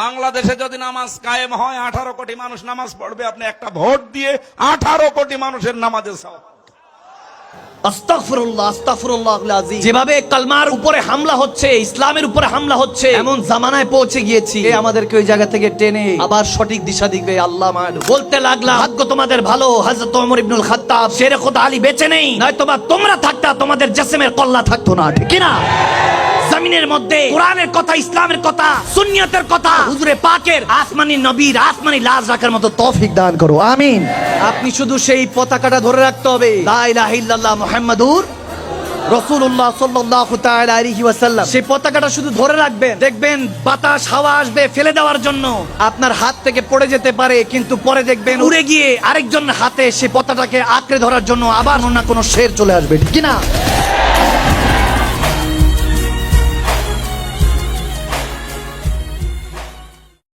বাংলাদেশে যদি নামাজ কায়েম হয় 18 কোটি মানুষ নামাজ পড়বে, আপনি একটা ভোট দিয়ে 18 কোটি মানুষের নামাজের সওয়াব। আস্তাগফিরুল্লাহ, আস্তাগফিরুল্লাহুল আযীম। যেভাবে কালমার উপরে হামলা হচ্ছে, ইসলামের উপরে হামলা হচ্ছে, এমন জামানায় পৌঁছে গিয়েছি কে আমাদেরকে ওই জায়গা থেকে টেনে আবার সঠিক দিশা দিবে আল্লাহ মালুম। বলতে লাগলাম ভাগ্য তোমাদের ভালো, হযরত ওমর ইবনুল খাত্তাব, শেরে খোদা আলী বেঁচে নেই, নয়তোবা তোমরা থাকতা, তোমাদের জিসমের কল্লা থাকতো না, ঠিক কি না? জমিনের মধ্যে কোরআনের কথা, ইসলামের কথা, সুন্নিয়তের কথা, হুজুরে পাকের আসমানি নবীর আসমানি লাজ রাখার মতো তৌফিক দান করো, আমিন। আপনি শুধু সেই পতাকাটা ধরে রাখতে হবে, লা ইলাহা ইল্লাল্লাহ মুহাম্মাদুর রাসূলুল্লাহ সাল্লাল্লাহু তাআলা আলাইহি ওয়াসাল্লাম। সেই পতাকাটা শুধু ধরে রাখবেন, দেখবেন বাতাস হাওয়া আসবে ফেলে দেওয়ার জন্য, আপনার হাত থেকে পড়ে যেতে পারে, কিন্তু পরে দেখবেন উড়ে গিয়ে আরেকজন হাতে সেই পতাকাটাকে আঁকড়ে ধরার জন্য আবার অন্য কোনো শের চলে আসবে, ঠিক কি না?